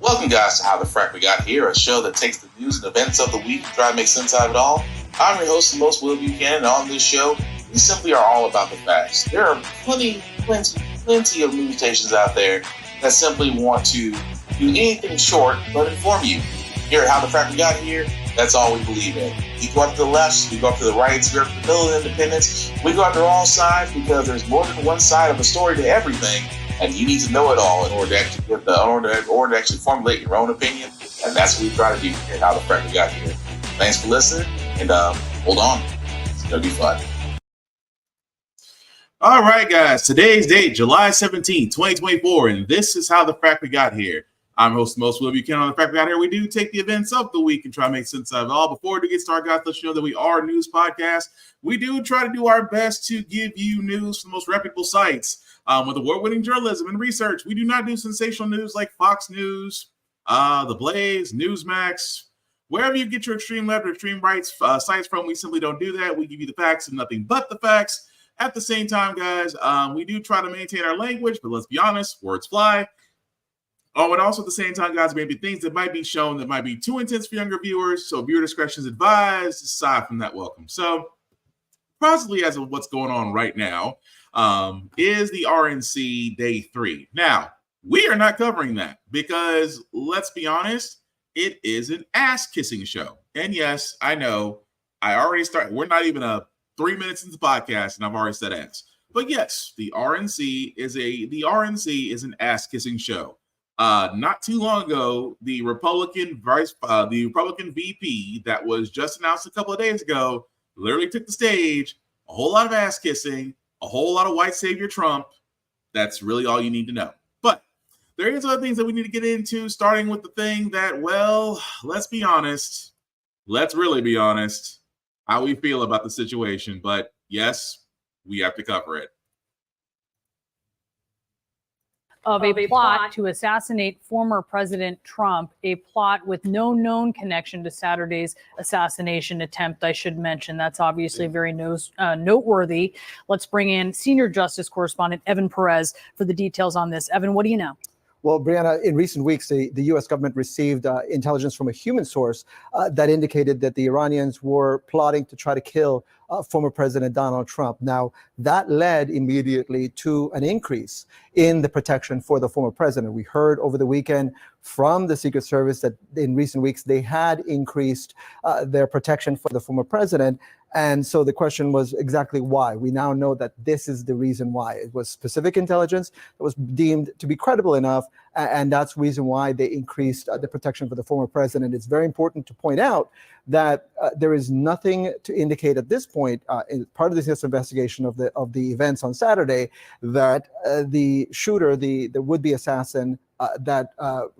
Welcome, guys, to How the Frack We Got Here, a show that takes the news and events of the week and try to make sense out of it all. I'm your host, the most Will Buchanan, and on this show, we simply are all about the facts. There are plenty of news stations out there that simply want to do anything short but inform you. Here at How the Frack We Got Here, that's all we believe in. We go up to the left, we go up to the right, we go up to the middle of independence. We go after all sides because there's more than one side of a story to everything. And you need to know it all in order to actually formulate your own opinion. And that's what we try to do here at How the Frack We Got Here. Thanks for listening, and hold on. It's going to be fun. All right, guys. Today's date, July 17, 2024, and this is How the Frack We Got Here. I'm host most Will Buchanan on the Frack We Got Here. We do take the events of the week and try to make sense of it all. Before we get started, guys, let you know that we are a news podcast. We do try to do our best to give you news from the most reputable sites. With award-winning journalism and research, we do not do sensational news like Fox News, The Blaze, Newsmax. Wherever you get your extreme left or extreme right sites from, we simply don't do that. We give you the facts and nothing but the facts. At the same time, guys, we do try to maintain our language, but let's be honest, words fly. Oh, and also at the same time, guys, maybe things that might be shown that might be too intense for younger viewers, so viewer discretion is advised. Aside from that, welcome. So, possibly as of what's going on right now, is the RNC Day 3. Now, we are not covering that because, let's be honest, it is an ass-kissing show. And yes, I know, I already started. We're not even 3 minutes into the podcast, and I've already said ass. But yes, the RNC is an ass-kissing show. Not too long ago, the Republican VP that was just announced a couple of days ago literally took the stage. A whole lot of ass-kissing. A whole lot of white savior Trump. That's really all you need to know. But there is other things that we need to get into, starting with the thing that, well, let's be honest. Let's really be honest how we feel about the situation. But yes, we have to cover it. Of a plot to assassinate former President Trump, a plot with no known connection to Saturday's assassination attempt, I should mention. That's obviously very noteworthy. Let's bring in senior justice correspondent Evan Perez for the details on this. Evan, what do you know? Well, Brianna, in recent weeks, the U.S. government received intelligence from a human source that indicated that the Iranians were plotting to try to kill former President Donald Trump. Now, that led immediately to an increase in the protection for the former president. We heard over the weekend from the Secret Service that in recent weeks they had increased their protection for the former president. And so the question was exactly why. We now know that this is the reason why. It was specific intelligence that was deemed to be credible enough, and that's the reason why they increased the protection for the former president. It's very important to point out that there is nothing to indicate at this point, in part of this investigation of the events on Saturday, that the shooter, the would-be assassin that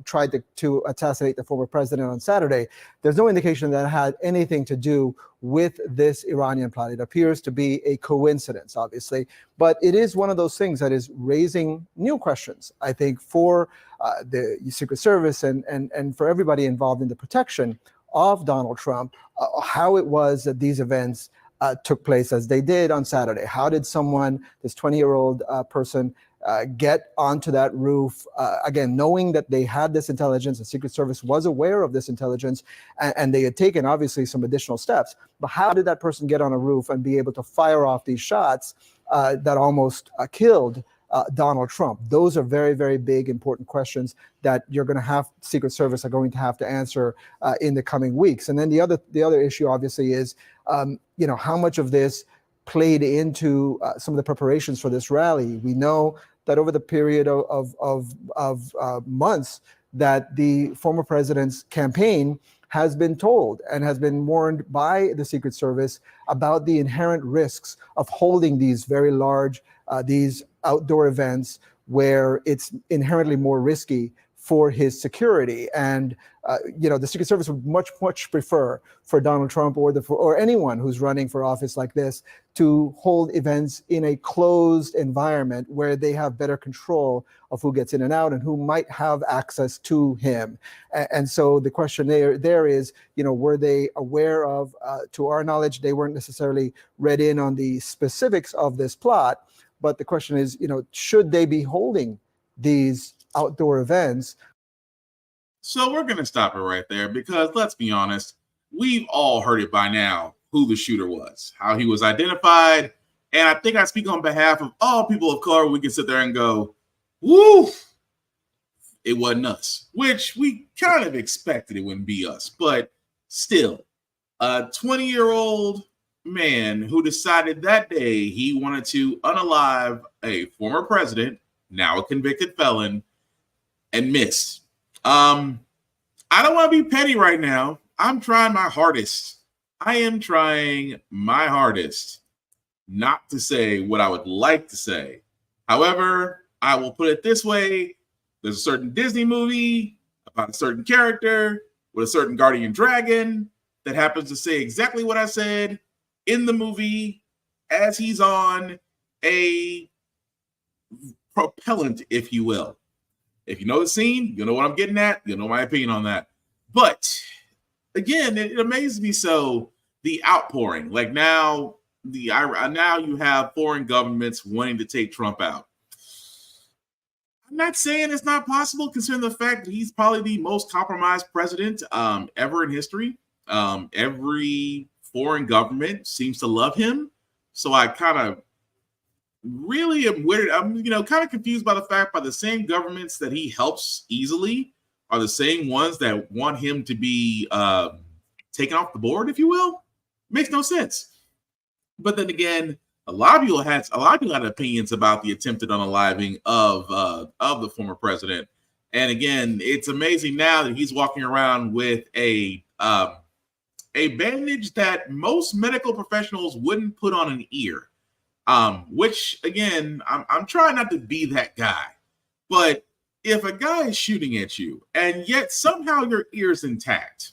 tried to assassinate the former president on Saturday, there's no indication that it had anything to do with this Iranian plot. It appears to be a coincidence, obviously, but it is one of those things that is raising new questions, I think, for the Secret Service and for everybody involved in the protection of Donald Trump, how it was that these events took place as they did on Saturday. How did someone, this 20-year-old person, get onto that roof, again, knowing that they had this intelligence, the Secret Service was aware of this intelligence, and they had taken, obviously, some additional steps. But how did that person get on a roof and be able to fire off these shots that almost killed Donald Trump? Those are very, very big, important questions that you're going to have, Secret Service are going to have to answer in the coming weeks. And then the other issue, obviously, is how much of this played into some of the preparations for this rally. We know that over the period of months that the former president's campaign has been told and has been warned by the Secret Service about the inherent risks of holding these very large, these outdoor events where it's inherently more risky for his security. And the Secret Service would much prefer for Donald Trump or anyone who's running for office like this to hold events in a closed environment where they have better control of who gets in and out and who might have access to him. And so the question there is, were they aware of, to our knowledge, they weren't necessarily read in on the specifics of this plot, but the question is, should they be holding these outdoor events? So we're going to stop it right there because let's be honest, we've all heard it by now who the shooter was, how he was identified. And I think I speak on behalf of all people of color. We can sit there and go, woo, it wasn't us, which we kind of expected it wouldn't be us. But still, a 20-year-old man who decided that day he wanted to unalive a former president, now a convicted felon, and missed. I don't want to be petty right now. I'm trying my hardest. I am trying my hardest not to say what I would like to say. However, I will put it this way. There's a certain Disney movie about a certain character with a certain guardian dragon that happens to say exactly what I said in the movie as he's on a propellant, if you will. If you know the scene, you know what I'm getting at. You know my opinion on that. But again, it amazes me so the outpouring. Like now you have foreign governments wanting to take Trump out. I'm not saying it's not possible, considering the fact that he's probably the most compromised president ever in history. Every foreign government seems to love him. So I kind of really am weird. I'm, kind of confused by the fact by the same governments that he helps easily are the same ones that want him to be taken off the board, if you will. Makes no sense. But then again, a lot of people had opinions about the attempted unaliving of the former president. And again, it's amazing now that he's walking around with a bandage that most medical professionals wouldn't put on an ear. Which again, I'm trying not to be that guy, but if a guy is shooting at you and yet somehow your ear's intact,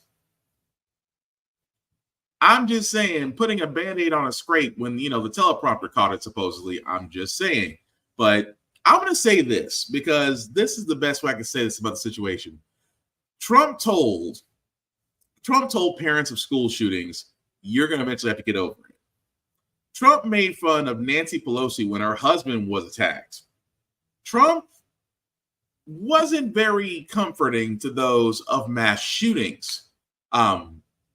I'm just saying, putting a Band-Aid on a scrape when, the teleprompter caught it, supposedly, I'm just saying. But I'm going to say this because this is the best way I can say this about the situation. Trump told parents of school shootings, you're going to eventually have to get over it. Trump made fun of Nancy Pelosi when her husband was attacked. Trump wasn't very comforting to those of mass shootings.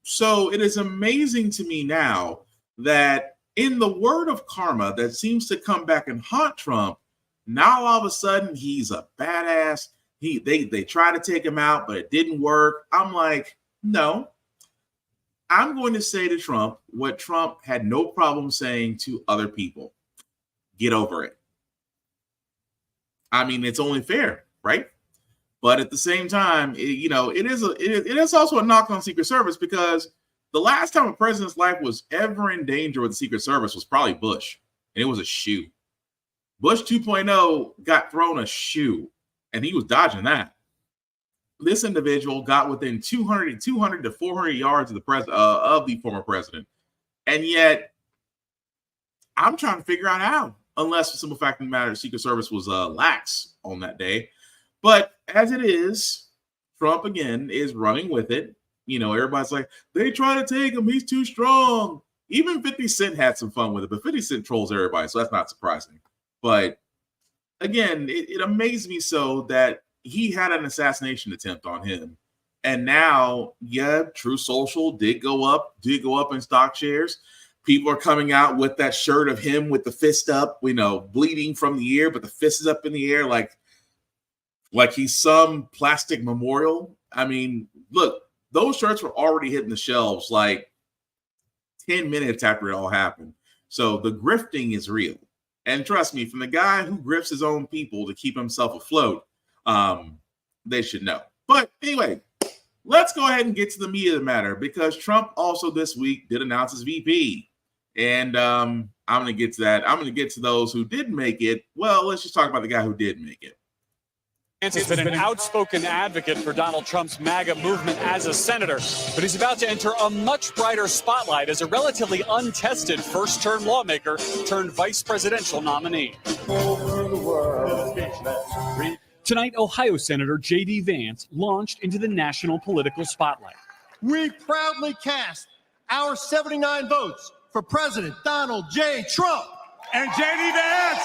So it is amazing to me now that in the word of karma that seems to come back and haunt Trump, now all of a sudden he's a badass. They try to take him out, but it didn't work. I'm like, no. I'm going to say to Trump what Trump had no problem saying to other people. Get over it. I mean, it's only fair, right? But at the same time, it is also a knock on Secret Service because the last time a president's life was ever in danger with the Secret Service was probably Bush, and it was a shoe. Bush 2.0 got thrown a shoe, and he was dodging that. This individual got within 200 to 400 yards of the former president, and yet I'm trying to figure out how. Unless, for the simple fact of the matter, the Secret Service was lax on that day. But as it is, Trump, again, is running with it. Everybody's like, they try to take him. He's too strong. Even 50 Cent had some fun with it, but 50 Cent trolls everybody, so that's not surprising. But again, it amazed me so that he had an assassination attempt on him. And now, True Social did go up in stock shares. People are coming out with that shirt of him with the fist up, bleeding from the ear, but the fist is up in the air like he's some plastic memorial. I mean, look, those shirts were already hitting the shelves like 10 minutes after it all happened. So the grifting is real. And trust me, from the guy who grifts his own people to keep himself afloat, they should know. But anyway, let's go ahead and get to the meat of the matter because Trump also this week did announce his VP. And I'm going to get to that. I'm going to get to those who didn't make it. Well, let's just talk about the guy who did make it. Has been an outspoken advocate for Donald Trump's MAGA movement as a senator, but he's about to enter a much brighter spotlight as a relatively untested first-term lawmaker turned vice presidential nominee. Tonight, Ohio Senator J.D. Vance launched into the national political spotlight. We proudly cast our 79 votes for President Donald J. Trump and J.D. Vance.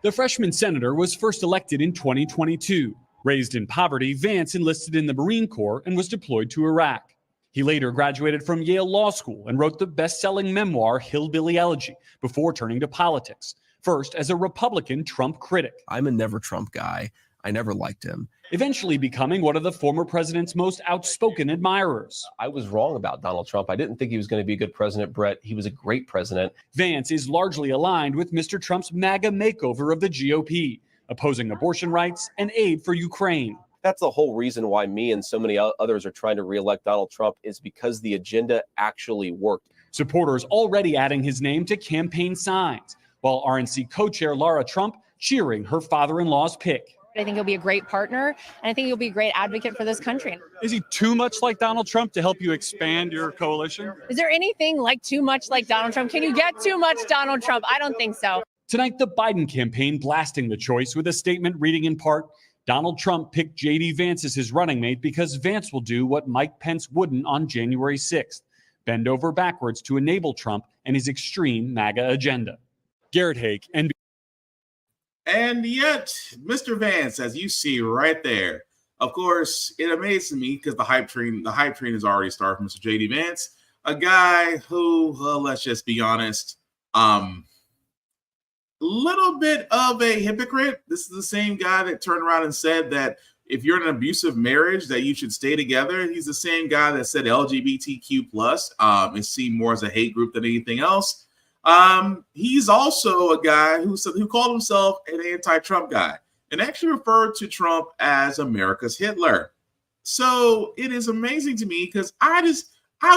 The freshman senator was first elected in 2022. Raised in poverty, Vance enlisted in the Marine Corps and was deployed to Iraq. He later graduated from Yale Law School and wrote the best-selling memoir Hillbilly Elegy before turning to politics, first as a Republican Trump critic. I'm a never Trump guy. I never liked him. Eventually becoming one of the former president's most outspoken admirers. I was wrong about Donald Trump. I didn't think he was going to be a good president, Brett. He was a great president. Vance is largely aligned with Mr. Trump's MAGA makeover of the GOP, opposing abortion rights and aid for Ukraine. That's the whole reason why me and so many others are trying to reelect Donald Trump, is because the agenda actually worked. Supporters already adding his name to campaign signs, while RNC co-chair Lara Trump cheering her father-in-law's pick. I think he'll be a great partner, and I think he'll be a great advocate for this country. Is he too much like Donald Trump to help you expand your coalition? Is there anything like too much like Donald Trump? Can you get too much Donald Trump? I don't think so. Tonight, the Biden campaign blasting the choice with a statement reading in part, Donald Trump picked J.D. Vance as his running mate because Vance will do what Mike Pence wouldn't on January 6th, bend over backwards to enable Trump and his extreme MAGA agenda. Garrett Haake, NBC. And yet, Mr. Vance, as you see right there, of course, it amazes me because the hype train has already started for Mr. J.D. Vance, a guy who, let's just be honest, little bit of a hypocrite. This is the same guy that turned around and said that if you're in an abusive marriage that you should stay together. He's the same guy that said LGBTQ plus is seen more as a hate group than anything else. He's also a guy who called himself an anti-Trump guy and actually referred to Trump as America's Hitler. So it is amazing to me because I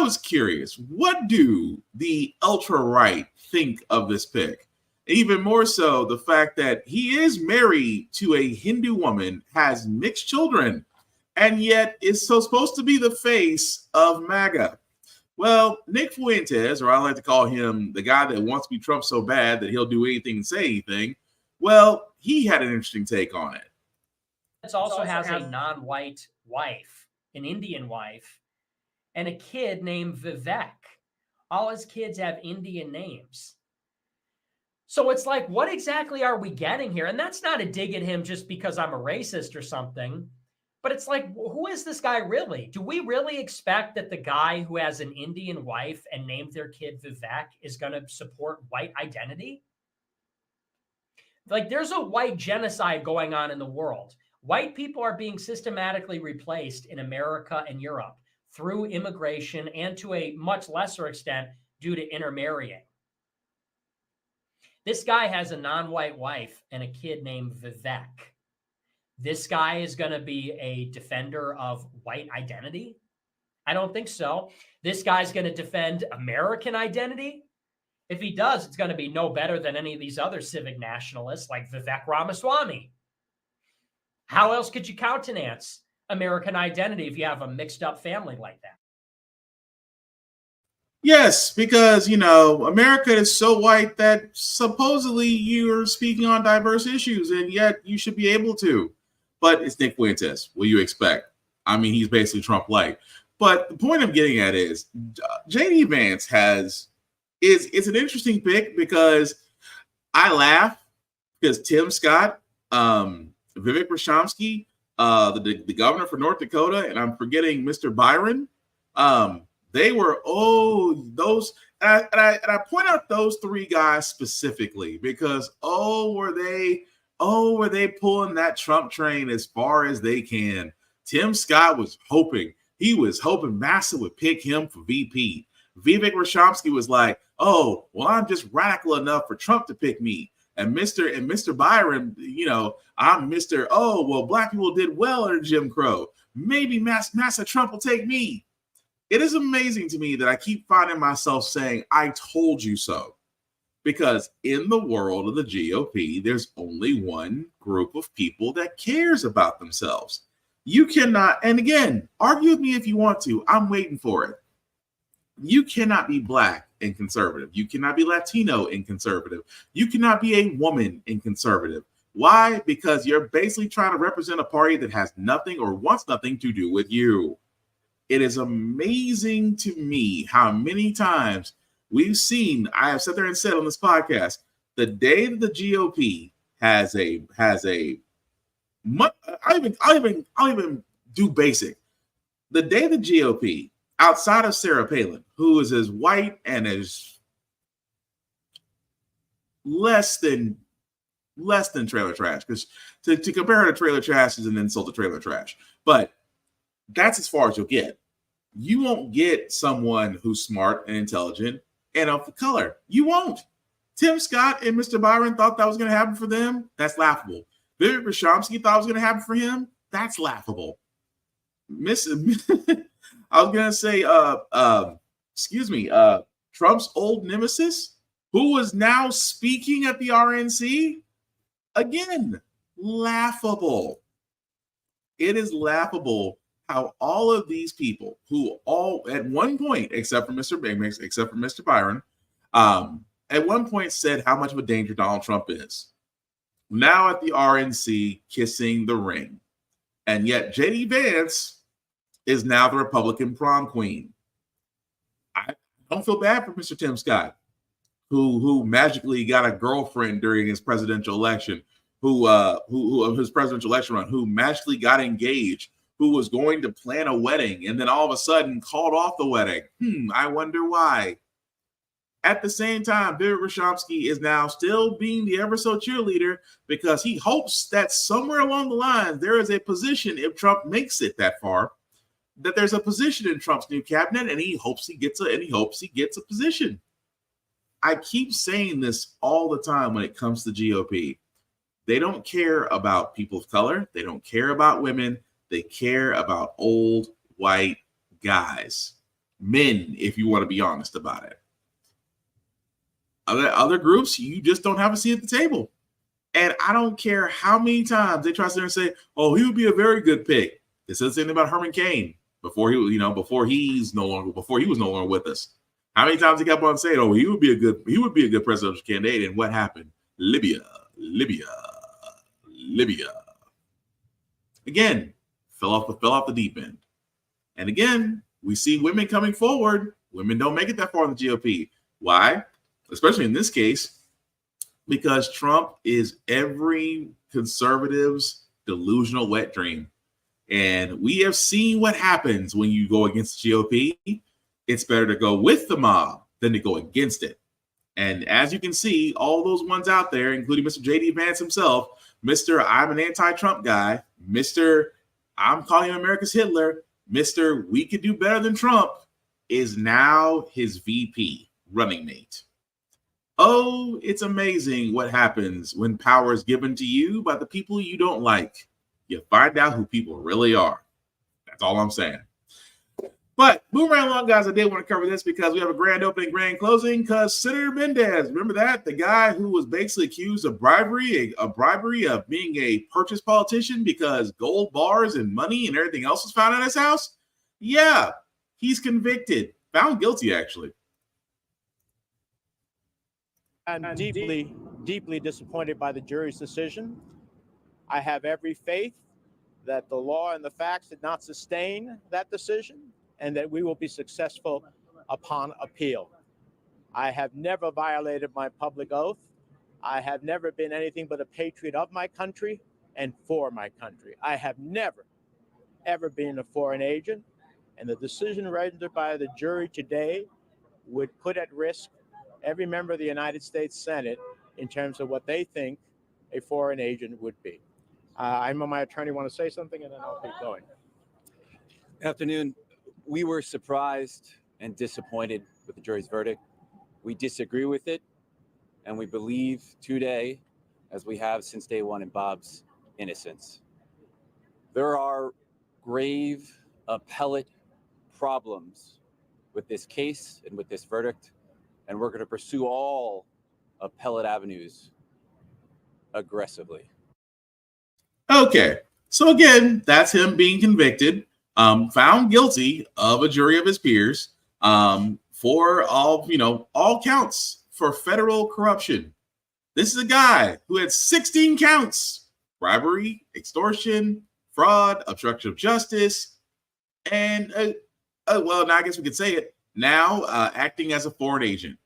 was curious, what do the ultra-right think of this pick? Even more so, the fact that he is married to a Hindu woman, has mixed children, and yet is so supposed to be the face of MAGA. Well, Nick Fuentes, or I like to call him the guy that wants to be Trump so bad that he'll do anything and say anything, well, he had an interesting take on it. It also has a non-white wife, an Indian wife, and a kid named Vivek. All his kids have Indian names. So it's like, what exactly are we getting here? And that's not a dig at him just because I'm a racist or something. But it's like, who is this guy really? Do we really expect that the guy who has an Indian wife and named their kid Vivek is going to support white identity? Like, there's a white genocide going on in the world. White people are being systematically replaced in America and Europe through immigration and to a much lesser extent due to intermarrying. This guy has a non-white wife and a kid named Vivek. This guy is going to be a defender of white identity? I don't think so. This guy's going to defend American identity? If he does, it's going to be no better than any of these other civic nationalists like Vivek Ramaswamy. How else could you countenance American identity if you have a mixed up family like that? Yes, because, America is so white that supposedly you're speaking on diverse issues, and yet you should be able to. But it's Nick Fuentes. What do you expect? I mean, he's basically Trump-like. But the point I'm getting at is J.D. Vance is an interesting pick because I laugh because Tim Scott, Vivek Ramaswamy, the governor for North Dakota, and I'm forgetting Mr. Byron, they were, those, and I point out those three guys specifically because, were they pulling that Trump train as far as they can. Tim Scott was hoping Massa would pick him for VP. Vivek Ramaswamy was like, I'm just radical enough for Trump to pick me. And Mr. Byron, I'm Mr. Black people did well under Jim Crow. Maybe Massa Trump will take me. It is amazing to me that I keep finding myself saying, I told you so. Because in the world of the GOP, there's only one group of people that cares about themselves. You cannot, and again, argue with me if you want to. I'm waiting for it. You cannot be Black and conservative. You cannot be Latino and conservative. You cannot be a woman and conservative. Why? Because you're basically trying to represent a party that has nothing or wants nothing to do with you. It is amazing to me how many times we've seen, I have sat there and said on this podcast, the day that the GOP has a I'll even do basic. The day the GOP, outside of Sarah Palin, who is as white and as less than trailer trash, because to compare her to trailer trash is an insult to trailer trash. But that's as far as you'll get. You won't get someone who's smart and intelligent and of color. You won't. Tim Scott and Mr. Byron thought that was going to happen for them. That's laughable. Vivek Ramaswamy thought it was going to happen for him. That's laughable. I was going to say, Trump's old nemesis, who was now speaking at the RNC, again, laughable. It is laughable how all of these people who all at one point, except for Mr. Byron, at one point said how much of a danger Donald Trump is, now at the RNC kissing the ring. And yet J.D. Vance is now the Republican prom queen. I don't feel bad for Mr. Tim Scott, who magically got a girlfriend during his presidential election, who his presidential election run, who magically got engaged, who was going to plan a wedding and then all of a sudden called off the wedding. I wonder why. At the same time, Vivek Ramaswamy is now still being the ever so cheerleader because he hopes that somewhere along the line there is a position, if Trump makes it that far, that there's a position in Trump's new cabinet, and he hopes he gets a position. I keep saying this all the time when it comes to GOP. They don't care about people of color. They don't care about women. They care about old white guys, men, if you want to be honest about it. Other groups, you just don't have a seat at the table. And I don't care how many times they try to sit there and say, oh, he would be a very good pick. They said the same thing about Herman Cain before he was no longer with us. How many times he kept on saying, oh, he would be a good presidential candidate. And what happened? Libya. Again, fell off the deep end. And again, we see women coming forward. Women don't make it that far in the GOP. Why? Especially in this case, because Trump is every conservative's delusional wet dream. And we have seen what happens when you go against the GOP. It's better to go with the mob than to go against it. And as you can see, all those ones out there, including Mr. J.D. Vance himself, Mr. I'm an anti-Trump guy, Mr. I'm calling him America's Hitler, Mr. We could do better than Trump, is now his VP running mate. Oh, it's amazing what happens when power is given to you by the people you don't like. You find out who people really are. That's all I'm saying. But moving right along, guys, I did want to cover this because we have a grand opening, grand closing. Because Senator Mendez, remember that? The guy who was basically accused of bribery of being a purchase politician because gold bars and money and everything else was found in his house? Yeah, he's convicted. Found guilty, actually. I'm deeply, deeply disappointed by the jury's decision. I have every faith that the law and the facts did not sustain that decision and that we will be successful upon appeal. I have never violated my public oath. I have never been anything but a patriot of my country and for my country. I have never, ever been a foreign agent, and the decision rendered by the jury today would put at risk every member of the United States Senate in terms of what they think a foreign agent would be. I know my attorney want to say something, and then I'll keep going. Afternoon. We were surprised and disappointed with the jury's verdict. We disagree with it, and we believe today, as we have since day one, in Bob's innocence. There are grave appellate problems with this case and with this verdict, and we're going to pursue all appellate avenues aggressively. Okay, so again, that's him being convicted, found guilty of a jury of his peers for all counts for federal corruption. This is a guy who had 16 counts: bribery, extortion, fraud, obstruction of justice, and now I guess we could say it now, acting as a foreign agent.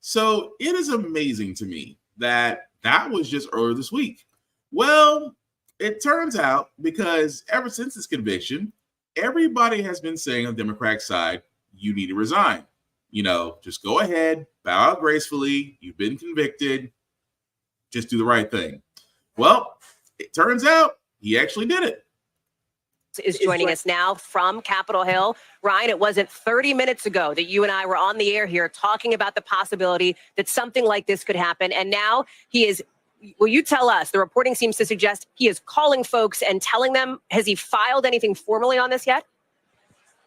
So it is amazing to me that was just earlier this week. Well, it turns out, because ever since this conviction, everybody has been saying on the Democratic side, you need to resign. Just go ahead, bow out gracefully. You've been convicted. Just do the right thing. Well, it turns out he actually did it. Is joining us now from Capitol Hill. Ryan, it wasn't 30 minutes ago that you and I were on the air here talking about the possibility that something like this could happen. And now he is, will you tell us, the reporting seems to suggest he is calling folks and telling them, has he filed anything formally on this yet?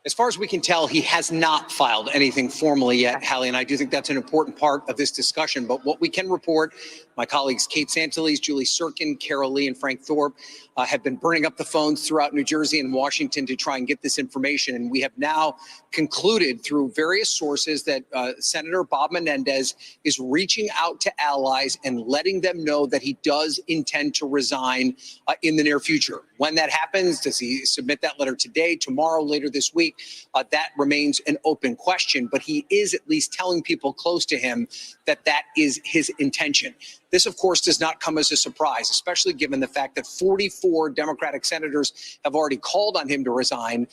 As far as we can tell, he has not filed anything formally yet, Hallie, and I do think that's an important part of this discussion. But what we can report, my colleagues Kate Santeles, Julie Sirkin, Carol Lee, and Frank Thorpe have been burning up the phones throughout New Jersey and Washington to try and get this information. And we have now concluded through various sources that Senator Bob Menendez is reaching out to allies and letting them know that he does intend to resign in the near future. When that happens, does he submit that letter today, tomorrow, later this week? That remains an open question, but he is at least telling people close to him that that is his intention. This, of course, does not come as a surprise, especially given the fact that 44 Democratic senators have already called on him to resign.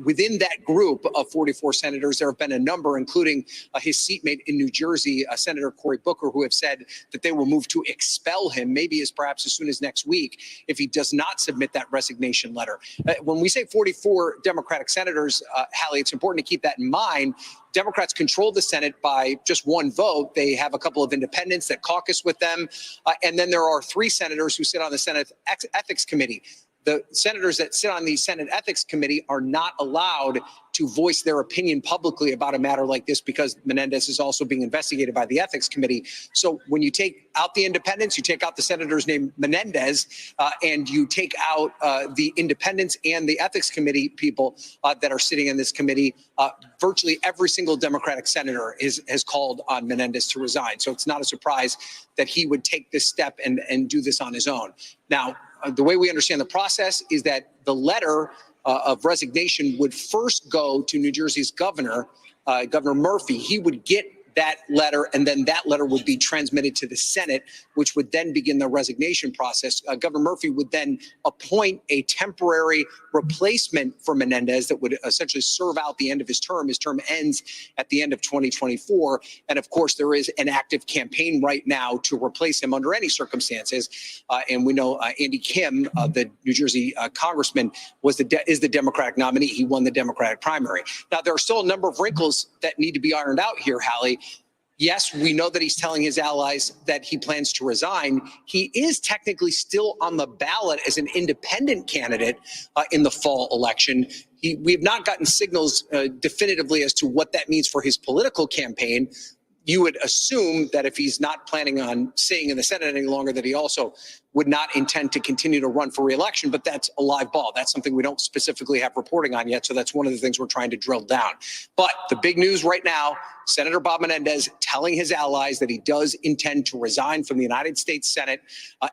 Within that group of 44 senators, there have been a number, including his seatmate in New Jersey, Senator Cory Booker, who have said that they will move to expel him, maybe perhaps as soon as next week, if he does not submit that resignation letter. When we say 44 Democratic senators, Hallie, it's important to keep that in mind. Democrats control the Senate by just one vote. They have a couple of independents that caucus with them. And then there are 3 senators who sit on the Senate Ethics Committee. The senators that sit on the Senate Ethics Committee are not allowed to voice their opinion publicly about a matter like this because Menendez is also being investigated by the Ethics Committee. So when you take out the independents, you take out the senators named Menendez, and you take out the independents and the Ethics Committee people that are sitting in this committee, virtually every single Democratic senator has called on Menendez to resign. So it's not a surprise that he would take this step and do this on his own. Now, the way we understand the process is that the letter of resignation would first go to New Jersey's governor, Governor Murphy. He would get that letter, and then that letter would be transmitted to the Senate, which would then begin the resignation process. Governor Murphy would then appoint a temporary replacement for Menendez that would essentially serve out the end of his term. His term ends at the end of 2024. And of course, there is an active campaign right now to replace him under any circumstances. And we know Andy Kim, the New Jersey congressman, is the Democratic nominee. He won the Democratic primary. Now, there are still a number of wrinkles that need to be ironed out here, Hallie. Yes, we know that he's telling his allies that he plans to resign. He is technically still on the ballot as an independent candidate in the fall election. We have not gotten signals definitively as to what that means for his political campaign. You would assume that if he's not planning on staying in the Senate any longer, that he also would not intend to continue to run for re-election, but that's a live ball. That's something we don't specifically have reporting on yet, so that's one of the things we're trying to drill down. But the big news right now, Senator Bob Menendez telling his allies that he does intend to resign from the United States Senate,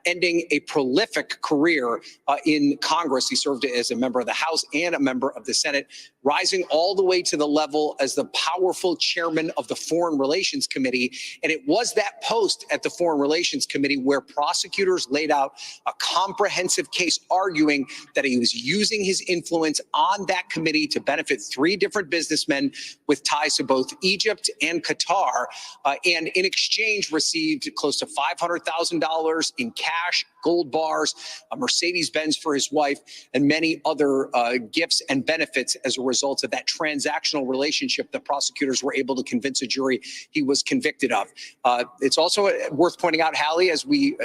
ending a prolific career in Congress. He served as a member of the House and a member of the Senate, rising all the way to the level as the powerful chairman of the Foreign Relations Committee. And it was that post at the Foreign Relations Committee where prosecutors laid out a comprehensive case arguing that he was using his influence on that committee to benefit 3 different businessmen with ties to both Egypt and Qatar, and in exchange received close to $500,000 in cash, gold bars, a Mercedes-Benz for his wife, and many other gifts and benefits as a result of that transactional relationship that prosecutors were able to convince a jury he was convicted of. It's also worth pointing out, Hallie, as we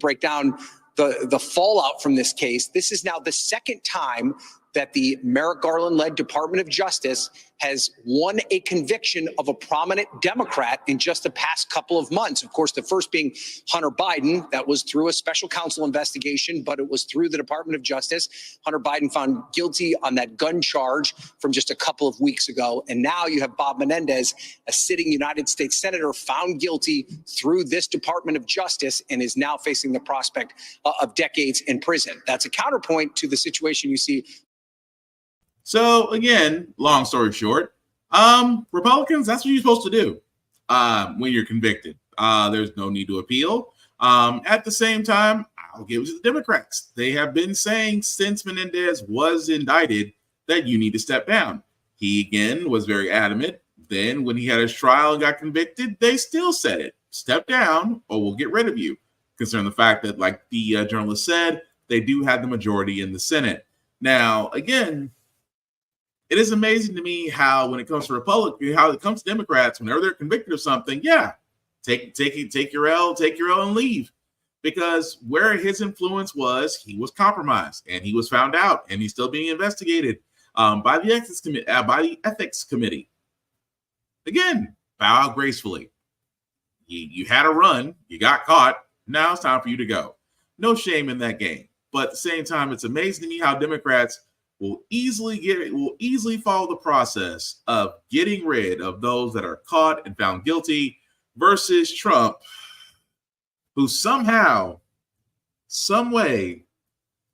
break down the fallout from this case, this is now the second time that the Merrick Garland-led Department of Justice has won a conviction of a prominent Democrat in just the past couple of months. Of course, the first being Hunter Biden. That was through a special counsel investigation, but it was through the Department of Justice. Hunter Biden found guilty on that gun charge from just a couple of weeks ago. And now you have Bob Menendez, a sitting United States senator, found guilty through this Department of Justice and is now facing the prospect of decades in prison. That's a counterpoint to the situation you see. So again, long story short, Republicans, that's what you're supposed to do when you're convicted. There's no need to appeal. At the same time, I I'll give it to the Democrats. They have been saying since Menendez was indicted that you need to step down. He again was very adamant. Then when he had his trial and got convicted, they still said it. Step down or we'll get rid of you. Concerning the fact that, like the journalist said, they do have the majority in the Senate. Now, again, it is amazing to me how when it comes to Republicans, how it comes to Democrats, whenever they're convicted of something, yeah, take your L and leave. Because where his influence was, he was compromised and he was found out and he's still being investigated by the ethics committee. Again, bow out gracefully. You had a run, you got caught. Now it's time for you to go. No shame in that game. But at the same time, it's amazing to me how Democrats will easily follow the process of getting rid of those that are caught and found guilty versus Trump, who somehow, some way,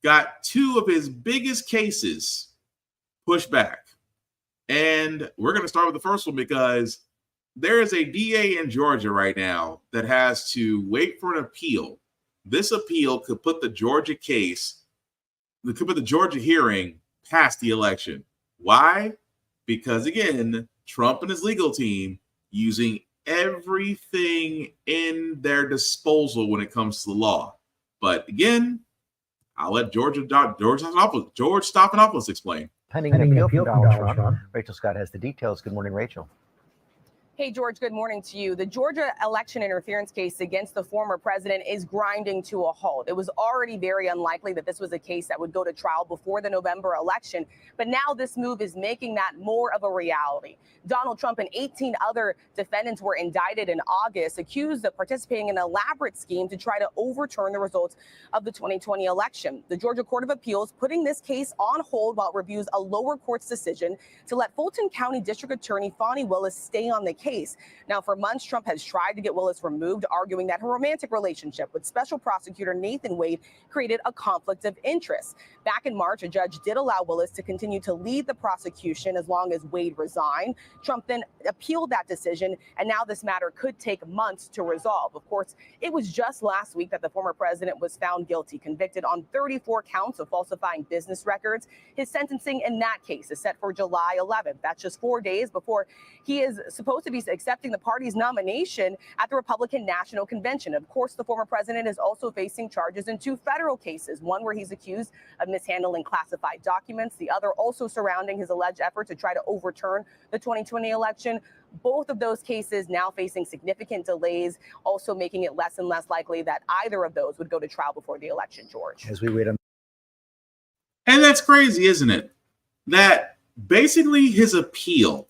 got two of his biggest cases pushed back. And we're going to start with the first one because there is a DA in Georgia right now that has to wait for an appeal. This appeal could put the Georgia hearing past the election. Why? Because again, Trump and his legal team using everything in their disposal when it comes to the law. But again, I'll let George Stephanopoulos explain. Pending an appeal from Donald Trump. Rachel Scott has the details. Good morning, Rachel. Hey, George, good morning to you. The Georgia election interference case against the former president is grinding to a halt. It was already very unlikely that this was a case that would go to trial before the November election, but now this move is making that more of a reality. Donald Trump and 18 other defendants were indicted in August, accused of participating in an elaborate scheme to try to overturn the results of the 2020 election. The Georgia Court of Appeals putting this case on hold while it reviews a lower court's decision to let Fulton County District Attorney Fani Willis stay on the case. Now, for months, Trump has tried to get Willis removed, arguing that her romantic relationship with Special Prosecutor Nathan Wade created a conflict of interest. Back in March, a judge did allow Willis to continue to lead the prosecution as long as Wade resigned. Trump then appealed that decision, and now this matter could take months to resolve. Of course, it was just last week that the former president was found guilty, convicted on 34 counts of falsifying business records. His sentencing in that case is set for July 11th. That's just 4 days before he is supposed to be accepting the party's nomination at the Republican National Convention. Of course, the former president is also facing charges in 2 federal cases, one where he's accused of mishandling classified documents, the other also surrounding his alleged effort to try to overturn the 2020 election. Both of those cases now facing significant delays, also making it less and less likely that either of those would go to trial before the election, George. As we wait on. And that's crazy, isn't it? That basically his appeal,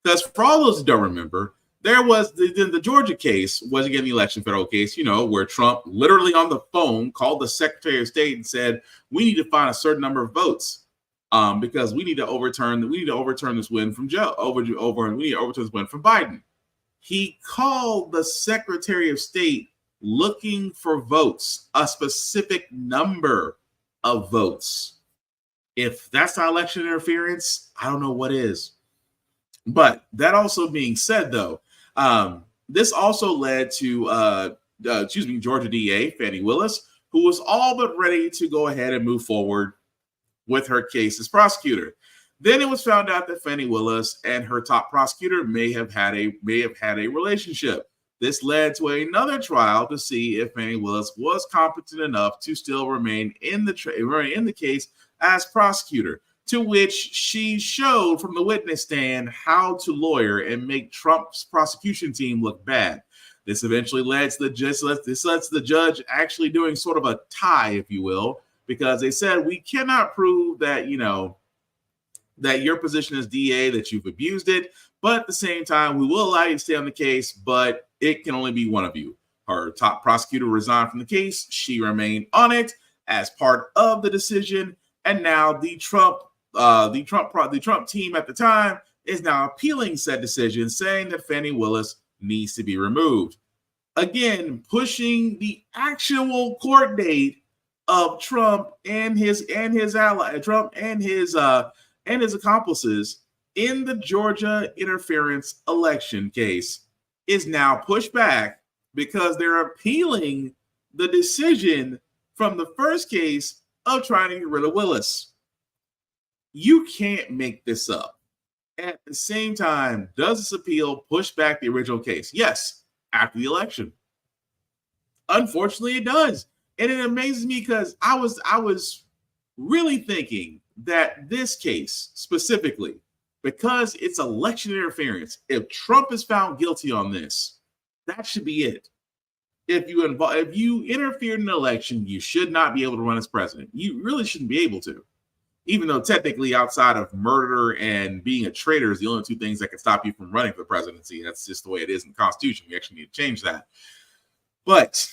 because for all those who don't remember, there was the Georgia case was again the election federal case, where Trump literally on the phone called the Secretary of State and said, we need to find a certain number of votes because we need to overturn this win from Joe we need to overturn this win from Biden. He called the Secretary of State looking for votes, a specific number of votes. If that's not election interference, I don't know what is. But that also being said, though, this also led to, Georgia DA Fani Willis, who was all but ready to go ahead and move forward with her case as prosecutor. Then it was found out that Fani Willis and her top prosecutor may have had a relationship. This led to another trial to see if Fani Willis was competent enough to still remain in the case as prosecutor, to which she showed from the witness stand how to lawyer and make Trump's prosecution team look bad. This eventually led to the judge actually doing sort of a tie, if you will, because they said we cannot prove that that your position as DA that you've abused it, but at the same time we will allow you to stay on the case, but it can only be one of you. Her top prosecutor resigned from the case. She remained on it as part of the decision, and now the Trump team at the time is now appealing said decision, saying that Fani Willis needs to be removed. Again, pushing the actual court date of Trump and his accomplices in the Georgia interference election case is now pushed back because they're appealing the decision from the first case of trying to get rid of Willis. You can't make this up. At the same time, does this appeal push back the original case? Yes, after the election. Unfortunately, it does. And it amazes me because I was really thinking that this case specifically, because it's election interference, if Trump is found guilty on this, that should be it. If you interfered in an election, you should not be able to run as president. You really shouldn't be able to. Even though technically outside of murder and being a traitor is the only two things that can stop you from running for the presidency. That's just the way it is in the Constitution. We actually need to change that. But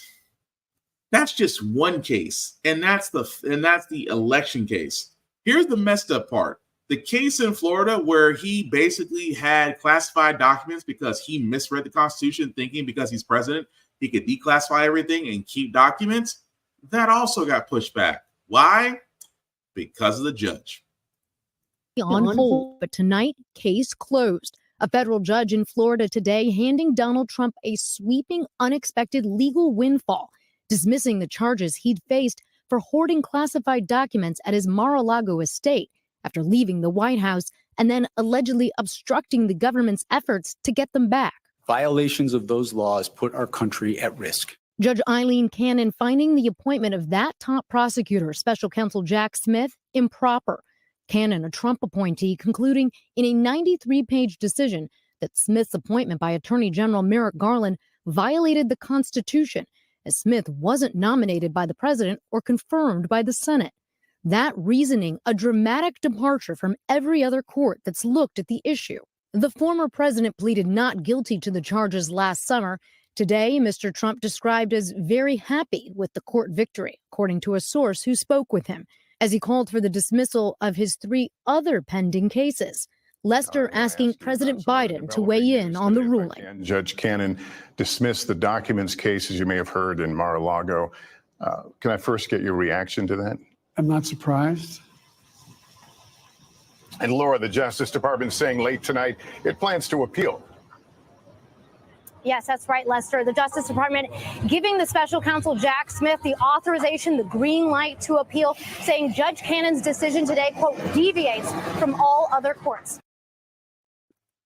that's just one case, and that's the election case. Here's the messed up part. The case in Florida where he basically had classified documents because he misread the Constitution, thinking because he's president, he could declassify everything and keep documents. That also got pushed back. Why? Because of the judge. On hold, but tonight, case closed. A federal judge in Florida today handing Donald Trump a sweeping, unexpected legal windfall, dismissing the charges he'd faced for hoarding classified documents at his Mar-a-Lago estate after leaving the White House and then allegedly obstructing the government's efforts to get them back. Violations of those laws put our country at risk. Judge Eileen Cannon finding the appointment of that top prosecutor, Special Counsel Jack Smith, improper. Cannon, a Trump appointee, concluding in a 93-page decision that Smith's appointment by Attorney General Merrick Garland violated the Constitution, as Smith wasn't nominated by the president or confirmed by the Senate. That reasoning, a dramatic departure from every other court that's looked at the issue. The former president pleaded not guilty to the charges last summer. Today, Mr. Trump described as very happy with the court victory, according to a source who spoke with him, as he called for the dismissal of his 3 other pending cases. Lester asking President Biden to weigh in on the ruling. Judge Cannon dismissed the documents case, as you may have heard, in Mar-a-Lago. Can I first get your reaction to that? I'm not surprised. And Laura, the Justice Department saying late tonight it plans to appeal. Yes, that's right, Lester. The Justice Department giving the special counsel Jack Smith the authorization, the green light to appeal, saying Judge Cannon's decision today, quote, deviates from all other courts.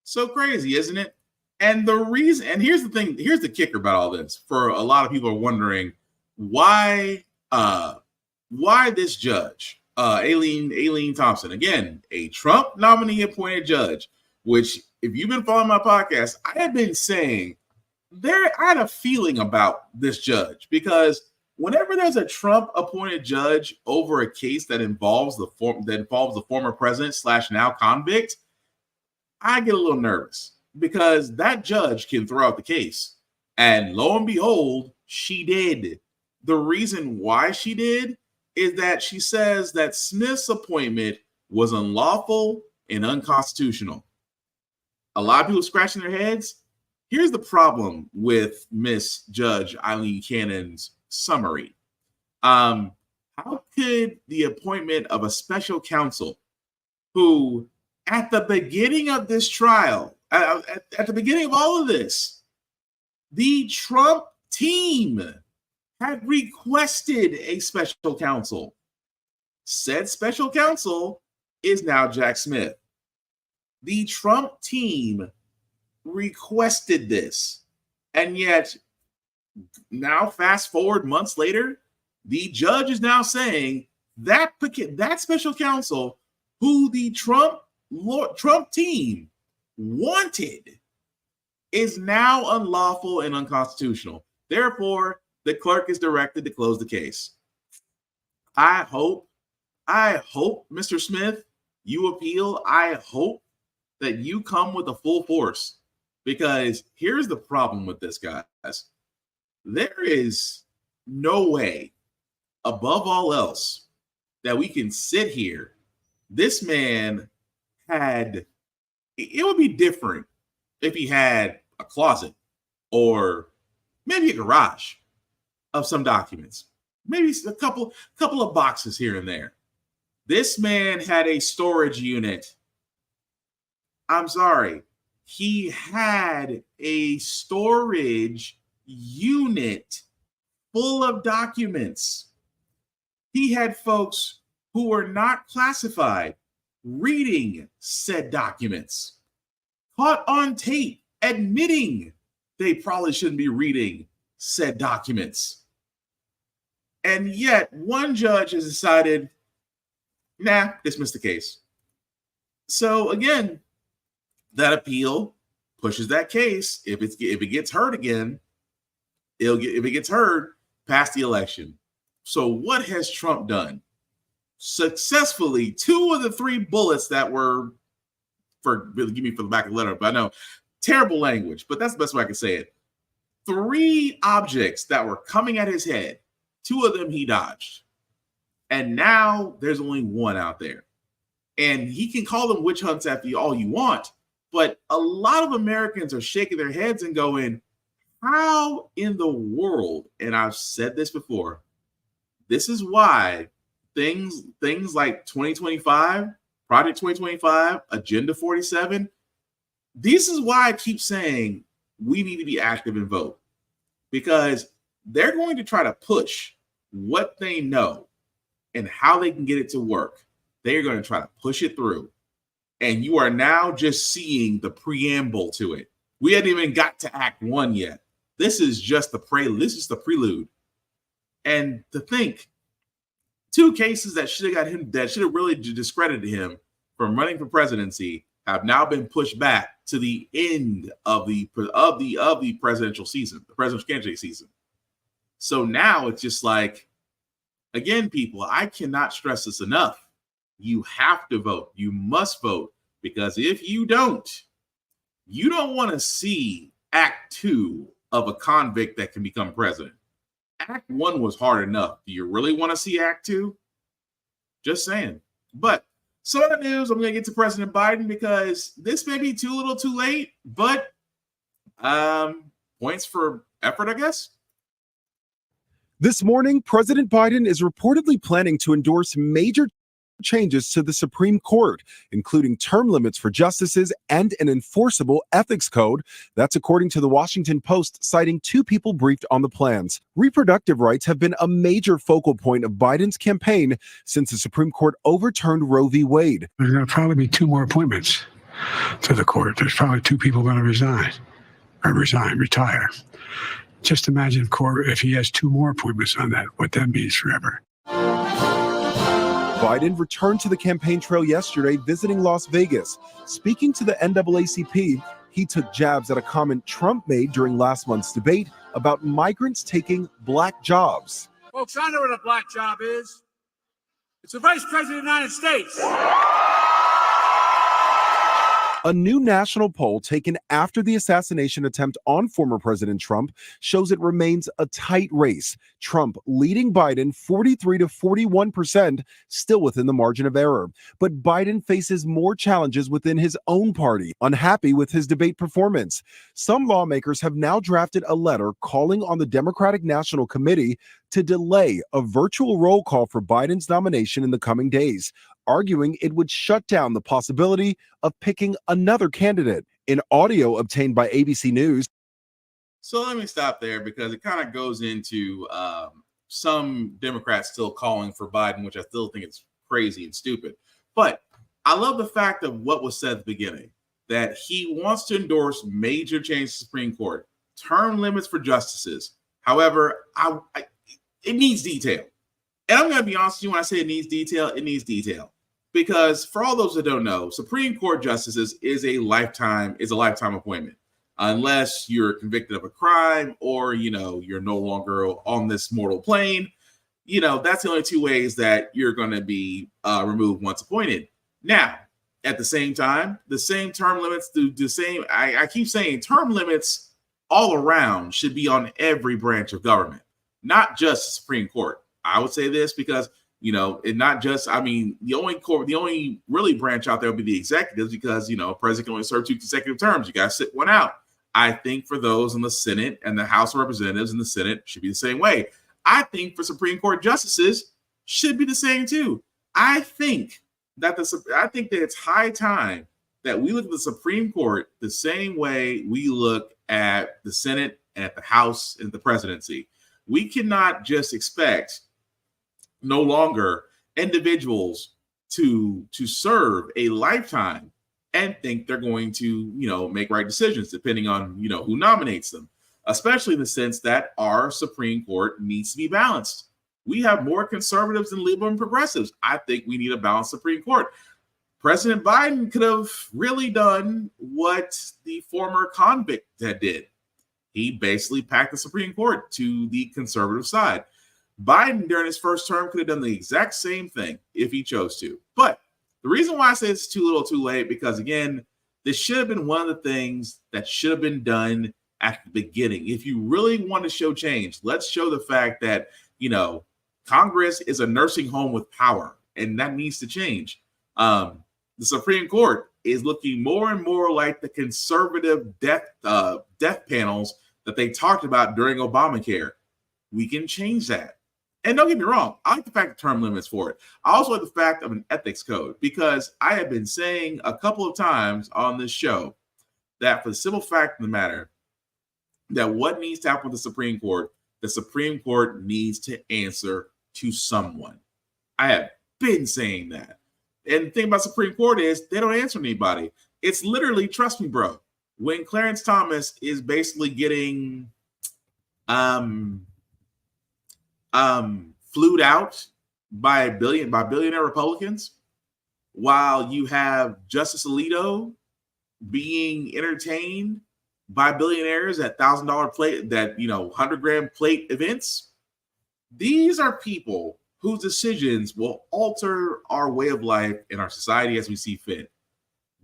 So crazy, isn't it? And the reason, and here's the thing, here's the kicker about all this. For a lot of people are wondering why this judge, Aileen Thompson, again, a Trump nominee appointed judge, which if you've been following my podcast, I have been saying I had a feeling about this judge because whenever there's a Trump appointed judge over a case that involves the former president / now convict, I get a little nervous because that judge can throw out the case. And lo and behold, she did. The reason why she did is that she says that Smith's appointment was unlawful and unconstitutional. A lot of people scratching their heads. Here's the problem with Miss Judge Eileen Cannon's summary. How could the appointment of a special counsel who at the beginning of this trial, at the beginning of all of this, the Trump team had requested a special counsel. Said special counsel is now Jack Smith. The Trump team requested this. And yet, now fast forward months later, the judge is now saying that special counsel who the Trump team wanted is now unlawful and unconstitutional. Therefore, the clerk is directed to close the case. I hope, Mr. Smith, you appeal. I hope that you come with a full force, because here's the problem with this, guys. There is no way, above all else, that we can sit here. This man it would be different if he had a closet or maybe a garage of some documents, maybe a couple of boxes here and there. This man had a storage unit. I'm sorry. He had a storage unit full of documents. he had folks who were not classified reading said documents, caught on tape admitting they probably shouldn't be reading said documents. And yet one judge has decided, nah, dismiss the case. So again, that appeal pushes that case. If it gets heard again, if it gets heard past the election. So what has Trump done? Successfully, 2 of the 3 bullets that were forgive me for the back of the letter, but I know terrible language, but that's the best way I can say it. 3 objects that were coming at his head, 2 of them he dodged. And now there's only 1 out there. And he can call them witch hunts after all you want, but a lot of Americans are shaking their heads and going, how in the world, and I've said this before, this is why things like 2025, Project 2025, Agenda 47, this is why I keep saying we need to be active and vote, because they're going to try to push what they know and how they can get it to work. They're going to try to push it through. And you are now just seeing the preamble to it. We hadn't even got to Act 1 yet. This is just the prelude. This is the prelude. And to think, 2 cases that should have really discredited him from running for presidency have now been pushed back to the end of the presidential season, the presidential candidate season. So now it's just like, again, people, I cannot stress this enough. You have to vote. You must vote, because if you don't want to see Act 2 of a convict that can become president. Act 1 was hard enough. Do you really want to see Act 2? Just saying. But some other news, I'm going to get to President Biden, because this may be too little too late, but points for effort, I guess. This morning, President Biden is reportedly planning to endorse major changes to the Supreme Court, including term limits for justices and an enforceable ethics code. That's according to the Washington Post, citing 2 people briefed on the plans. Reproductive rights have been a major focal point of Biden's campaign since the Supreme Court overturned Roe v. Wade. There's going to probably be 2 more appointments to the court. There's probably 2 people going to retire. Just imagine if he has 2 more appointments on that, what that means forever. Biden returned to the campaign trail yesterday, visiting Las Vegas. Speaking to the NAACP, he took jabs at a comment Trump made during last month's debate about migrants taking black jobs. Folks, I know what a black job is. It's the Vice President of the United States. A new national poll taken after the assassination attempt on former President Trump shows it remains a tight race. Trump leading Biden 43 to 41%, still within the margin of error. But Biden faces more challenges within his own party, unhappy with his debate performance. Some lawmakers have now drafted a letter calling on the Democratic National Committee to delay a virtual roll call for Biden's nomination in the coming days, arguing it would shut down the possibility of picking another candidate. In audio obtained by ABC News. So let me stop there, because it kind of goes into some Democrats still calling for Biden, which I still think is crazy and stupid. But I love the fact of what was said at the beginning, that he wants to endorse major changes to the Supreme Court, term limits for justices. However, it needs detail. And I'm going to be honest with you, when I say it needs detail. Because for all those that don't know, Supreme Court justices is a lifetime appointment, unless you're convicted of a crime or, you're no longer on this mortal plane. That's the only 2 ways that you're going to be removed once appointed. Now, at the same time, the same term limits I keep saying term limits all around should be on every branch of government, not just the Supreme Court. I would say this because and not just, the only really branch out there would be the executives, because, president can only serve 2 consecutive terms. You got to sit one out. I think for those in the Senate and the House of Representatives and the Senate should be the same way. I think for Supreme Court justices should be the same too. I think that it's high time that we look at the Supreme Court the same way we look at the Senate and at the House and the presidency. We cannot just expect no longer individuals to serve a lifetime and think they're going to, make right decisions depending on, who nominates them, especially in the sense that our Supreme Court needs to be balanced. We have more conservatives than liberal and progressives. I think we need a balanced Supreme Court. President Biden could have really done what the former convict did. He basically packed the Supreme Court to the conservative side. Biden, during his first term, could have done the exact same thing if he chose to. But the reason why I say it's too little too late, because, again, this should have been one of the things that should have been done at the beginning. If you really want to show change, let's show the fact that, Congress is a nursing home with power, and that needs to change. The Supreme Court is looking more and more like the conservative death panels that they talked about during Obamacare. We can change that. And don't get me wrong, I like the fact of term limits for it. I also like the fact of an ethics code, because I have been saying a couple of times on this show that for the simple fact of the matter, that what needs to happen with the Supreme Court needs to answer to someone. I have been saying that. And the thing about Supreme Court is they don't answer anybody. It's literally, trust me, bro, when Clarence Thomas is basically getting flued out by billionaire Republicans, while you have Justice Alito being entertained by billionaires at $1,000 plate, that 100-gram plate events. These are people whose decisions will alter our way of life in our society as we see fit.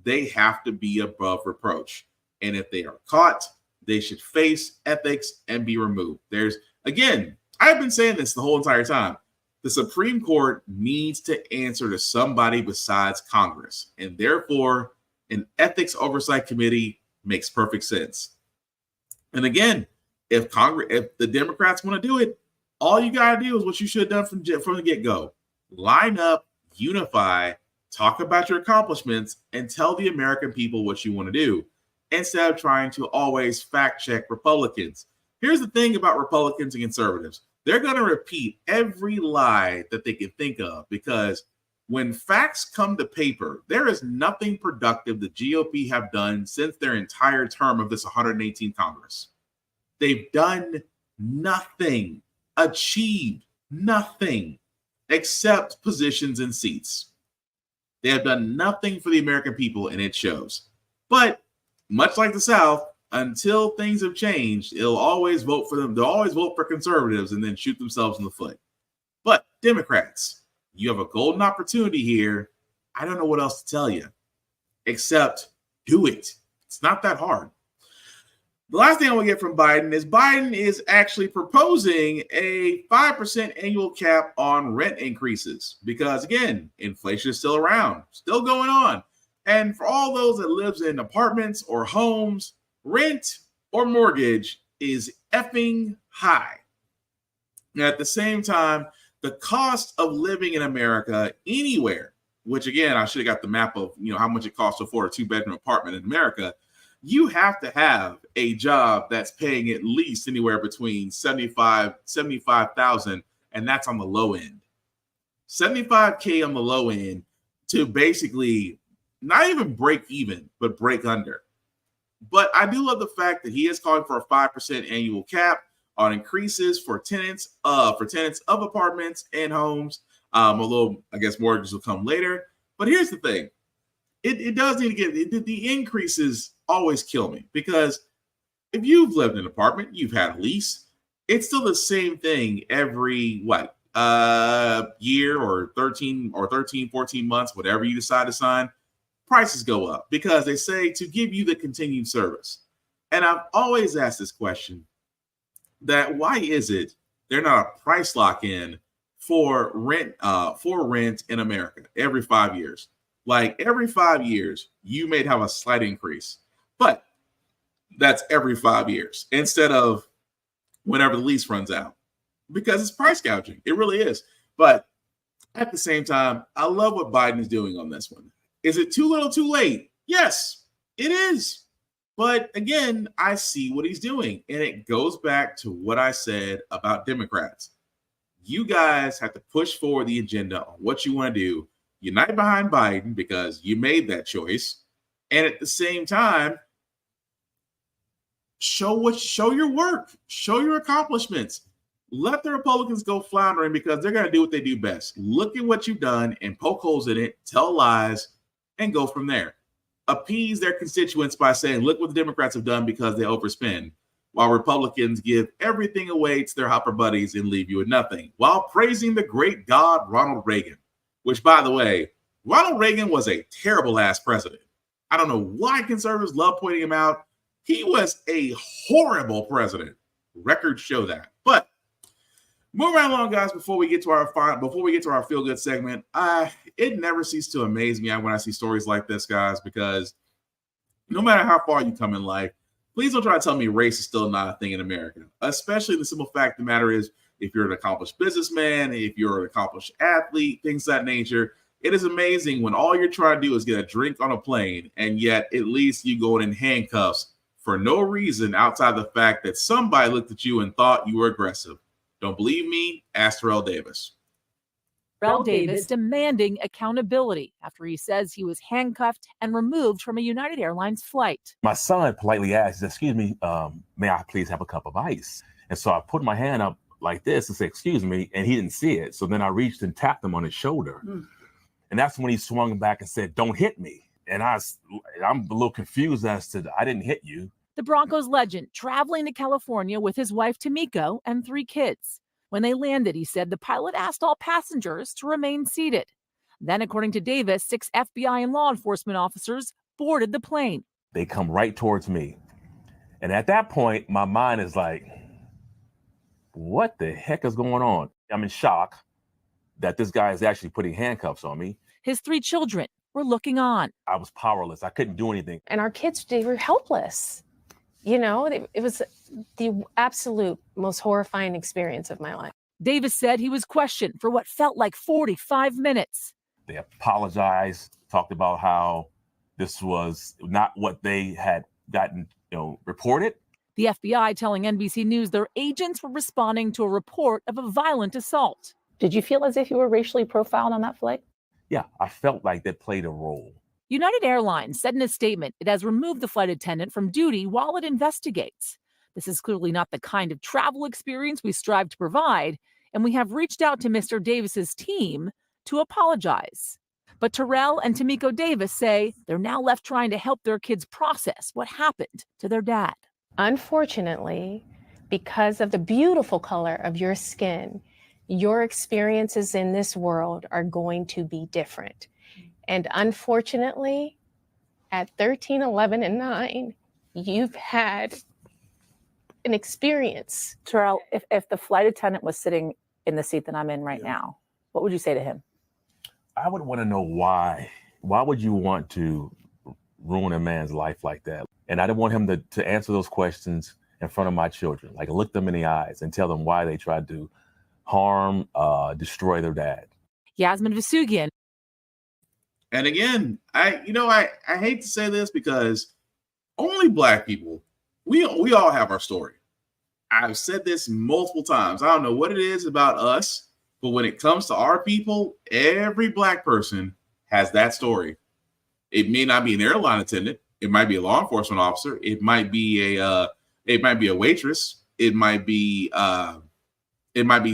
They have to be above reproach. And if they are caught, they should face ethics and be removed. Again, I've been saying this the whole entire time. The Supreme Court needs to answer to somebody besides Congress. And therefore, an ethics oversight committee makes perfect sense. And again, if the Democrats want to do it, all you got to do is what you should have done from the get-go. Line up, unify, talk about your accomplishments, and tell the American people what you want to do, instead of trying to always fact-check Republicans. Here's the thing about Republicans and conservatives. They're going to repeat every lie that they can think of, because when facts come to paper, there is nothing productive the GOP have done since their entire term of this 118th Congress. They've done nothing, achieved nothing, except positions and seats. They have done nothing for the American people, and it shows. But much like the South, until things have changed, they'll always vote for them. They'll always vote for conservatives and then shoot themselves in the foot. But Democrats, you have a golden opportunity here. I don't know what else to tell you, except do it. It's not that hard. The last thing I want to get from Biden is actually proposing a 5% annual cap on rent increases, because, again, inflation is still around, still going on. And for all those that lives in apartments or homes, rent or mortgage is effing high. Now, at the same time, the cost of living in America anywhere, which, again, I should have got the map of how much it costs to afford a 2-bedroom apartment in America. You have to have a job that's paying at least anywhere between $75,000, and that's on the low end. $75K on the low end to basically not even break even, but break under. But I do love the fact that he is calling for a 5% annual cap on increases for tenants of apartments and homes. Although I guess mortgages will come later. But here's the thing. It does need to get the increases always kill me, because if you've lived in an apartment, you've had a lease, it's still the same thing every year or 13, 14 months, whatever you decide to sign, prices go up because they say to give you the continued service. And I've always asked this question, that why is it they're not a price lock-in for rent in America every 5 years? Like every 5 years, you may have a slight increase, but that's every 5 years instead of whenever the lease runs out, because it's price gouging. It really is. But at the same time, I love what Biden is doing on this one. Is it too little too late? Yes, it is. But again, I see what he's doing. And it goes back to what I said about Democrats. You guys have to push forward the agenda on what you want to do. Unite behind Biden because you made that choice. And at the same time, show your work, show your accomplishments. Let the Republicans go floundering because they're going to do what they do best. Look at what you've done and poke holes in it, tell lies, and go from there. Appease their constituents by saying, look what the Democrats have done because they overspend, while Republicans give everything away to their hopper buddies and leave you with nothing, while praising the great God, Ronald Reagan, which, by the way, Ronald Reagan was a terrible ass president. I don't know why conservatives love pointing him out. He was a horrible president. Records show that. But moving right along, guys, before we get to our feel good segment, it never ceases to amaze me when I see stories like this, guys, because no matter how far you come in life, please don't try to tell me race is still not a thing in America. Especially the simple fact of the matter is, if you're an accomplished businessman, if you're an accomplished athlete, things of that nature, it is amazing when all you're trying to do is get a drink on a plane, and yet at least you go in handcuffs for no reason outside the fact that somebody looked at you and thought you were aggressive. Don't believe me? Ask Terrell Davis. Terrell Davis demanding accountability after he says he was handcuffed and removed from a United Airlines flight. My son politely asked, excuse me, may I please have a cup of ice? And so I put my hand up like this and said, excuse me, and he didn't see it. So then I reached and tapped him on his shoulder. And that's when he swung back and said, don't hit me. And I'm a little confused as to, I didn't hit you. The Broncos legend traveling to California with his wife, Tamiko, and 3 kids. When they landed, he said the pilot asked all passengers to remain seated. Then, according to Davis, 6 FBI and law enforcement officers boarded the plane. They come right towards me. And at that point, my mind is like, what the heck is going on? I'm in shock that this guy is actually putting handcuffs on me. His 3 children were looking on. I was powerless. I couldn't do anything. And our kids, they were helpless. You know, it was the absolute most horrifying experience of my life. Davis said he was questioned for what felt like 45 minutes. They apologized, talked about how this was not what they had gotten, reported. The FBI telling NBC News their agents were responding to a report of a violent assault. Did you feel as if you were racially profiled on that flight? Yeah, I felt like that played a role. United Airlines said in a statement it has removed the flight attendant from duty while it investigates. This is clearly not the kind of travel experience we strive to provide, and we have reached out to Mr. Davis's team to apologize. But Terrell and Tamiko Davis say they're now left trying to help their kids process what happened to their dad. Unfortunately, because of the beautiful color of your skin, your experiences in this world are going to be different. And unfortunately, at 13, 11, and 9, you've had an experience. Terrell, if the flight attendant was sitting in the seat that I'm in right now, what would you say to him? I would want to know why. Why would you want to ruin a man's life like that? And I didn't want him to answer those questions in front of my children, like look them in the eyes and tell them why they tried to harm, destroy their dad. Yasmin Vasugian. And again, I hate to say this because only Black people, we all have our story. I've said this multiple times. I don't know what it is about us, but when it comes to our people, every Black person has that story. It may not be an airline attendant. It might be a law enforcement officer. It might be a waitress. It might be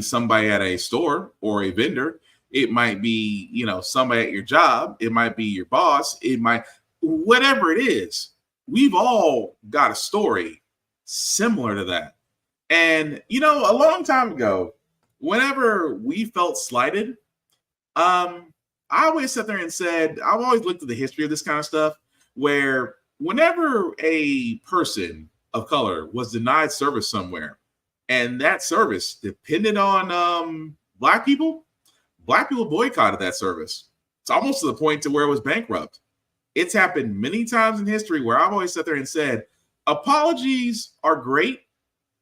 somebody at a store or a vendor. It might be, somebody at your job. It might be your boss. It might, whatever it is, we've all got a story similar to that. And, a long time ago, whenever we felt slighted, I always sat there and said, I've always looked at the history of this kind of stuff, where whenever a person of color was denied service somewhere, and that service depended on Black people boycotted that service. It's almost to the point to where it was bankrupt. It's happened many times in history where I've always sat there and said, apologies are great,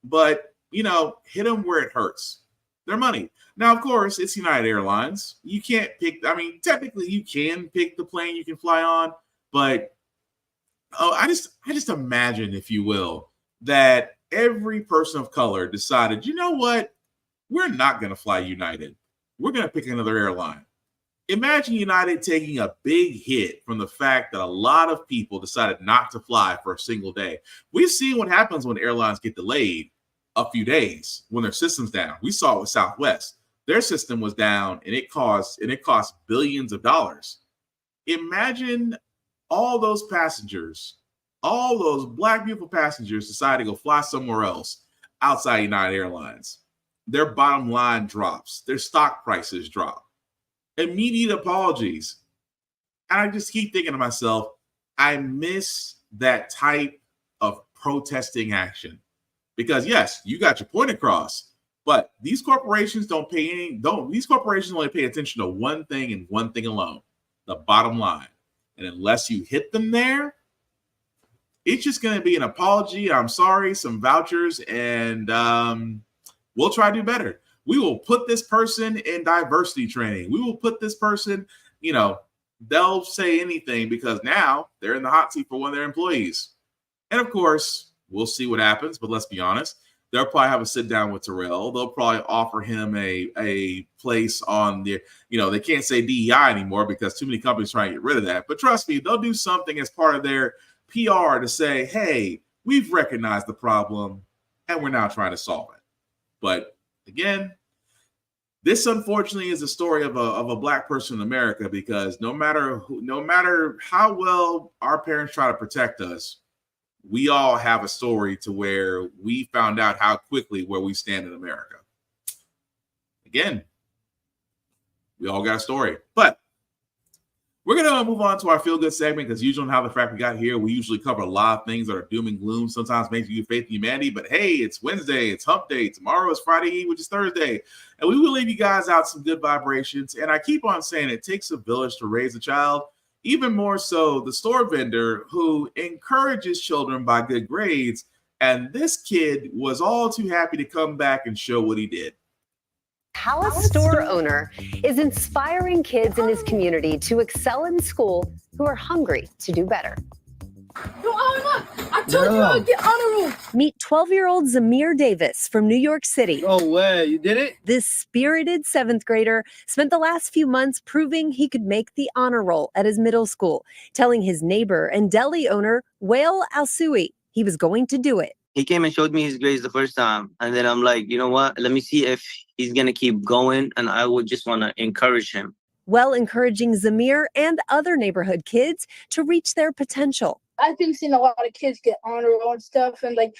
but, hit them where it hurts. Their money. Now, of course, it's United Airlines. You can't pick, technically you can pick the plane you can fly on, but I just imagine, if you will, that every person of color decided, you know what? we're not going to fly United. We're going to pick another airline. Imagine United taking a big hit from the fact that a lot of people decided not to fly for a single day. We've seen what happens when airlines get delayed a few days when their system's down. We saw it with Southwest. Their system was down and it cost billions of dollars. Imagine all those passengers, all those Black, beautiful passengers decide to go fly somewhere else outside United Airlines. Their bottom line drops. Their stock prices drop. Immediate apologies. And I just keep thinking to myself, I miss that type of protesting action. Because yes, you got your point across, but these corporations these corporations only pay attention to one thing and one thing alone, the bottom line. And unless you hit them there, it's just going to be an apology. I'm sorry, some vouchers, and we'll try to do better. We will put this person in diversity training. We will put this person, they'll say anything because now they're in the hot seat for one of their employees. And of course, we'll see what happens, but let's be honest. They'll probably have a sit down with Terrell. They'll probably offer him a place on the, they can't say DEI anymore because too many companies trying to get rid of that. But trust me, they'll do something as part of their PR to say, hey, we've recognized the problem and we're now trying to solve it. But again, this unfortunately is a story of a Black person in America, because no matter how well our parents try to protect us, we all have a story to where we found out how quickly where we stand in America. Again, we all got a story, but we're going to move on to our feel-good segment, because usually on How the Frack We Got Here, we usually cover a lot of things that are doom and gloom, sometimes makes you faith in humanity. But hey, it's Wednesday, it's hump day. Tomorrow is Friday Eve, which is Thursday. And we will leave you guys out some good vibrations. And I keep on saying it takes a village to raise a child, even more so the store vendor who encourages children by good grades. And this kid was all too happy to come back and show what he did. How a store owner is inspiring kids in his community to excel in school who are hungry to do better. Yo, Alma, I told you I'd get honor roll. Meet 12-year-old Zamir Davis from New York City. Oh, way, you did it? This spirited 7th grader spent the last few months proving he could make the honor roll at his middle school, telling his neighbor and deli owner, Wael Al-Sui, he was going to do it. He came and showed me his grades the first time. And then I'm like, you know what? Let me see if he's going to keep going. And I would just want to encourage him. Well, encouraging Zamir and other neighborhood kids to reach their potential. I've been seeing a lot of kids get honor roll and stuff. And I